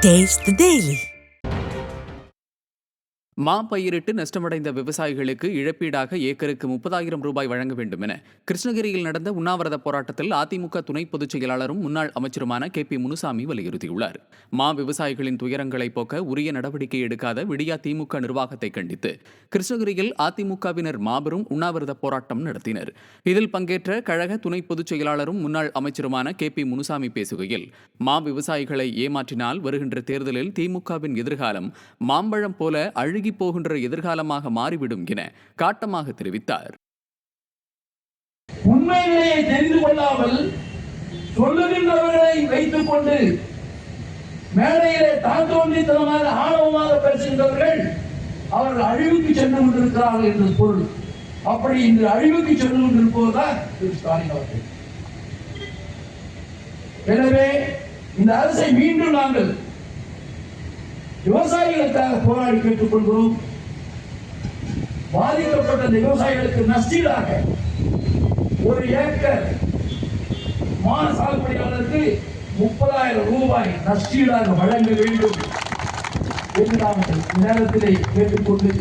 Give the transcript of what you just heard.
Taste the Daily. மா பயிரிட்டு நஷ்டமடைந்த விவசாயிகளுக்கு இழப்பீடாக ஏக்கருக்கு 30,000 ரூபாய் வழங்க வேண்டும் என கிருஷ்ணகிரியில் நடந்த உண்ணாவிரத போராட்டத்தில் அதிமுக துணை பொதுச் செயலாளரும் முன்னாள் அமைச்சருமான KP முனுசாமி வலியுறுத்தியுள்ளார். மா விவசாயிகளின் துயரங்களை போக்க உரிய நடவடிக்கை எடுக்காத விடியா திமுக நிர்வாகத்தை கண்டித்து கிருஷ்ணகிரியில் அதிமுகவினர் மாபெரும் உண்ணாவிரத போராட்டம் நடத்தினர். இதில் பங்கேற்ற கழக துணை பொதுச் செயலாளரும் முன்னாள் அமைச்சருமான KP முனுசாமி பேசுகையில், மா விவசாயிகளை ஏமாற்றினால் வருகின்ற தேர்தலில் திமுகவின் எதிர்காலம் மாம்பழம் போல அழுகி போகின்ற எதிர்காலமாக மாறிவிடும் என காட்டமாக தெரிவித்தார். உண்மையிலேயே தெரிந்து கொள்ளாமல் சொல்லுகின்றவர்களை வைத்துக் கொண்டு மேடையிலே தாத்தோன்றித்தனமாக ஆணவமாக பேசுகின்றவர்கள் அவர்கள் அழிவுக்கு சென்று கொண்டிருக்கிறார்கள் என்று பொருள். அப்படி இன்று அழிவுக்கு சென்று கொண்டிருப்பதுதான் ஸ்டாலின் அவர்கள். எனவே இந்த அரசை மீண்டும் நாங்கள் விவசாயிகளுக்காக போராடி கேட்டுக் கொள்கிறோம். பாதிக்கப்பட்ட விவசாயிகளுக்கு நஷ்டீடாக ஒரு ஏக்கர் மா சாகுபடியாளருக்கு 30,000 ரூபாய் நஷ்டீடாக வழங்க வேண்டும் என்று நாம் நேரத்திலே கேட்டுக்கொண்டு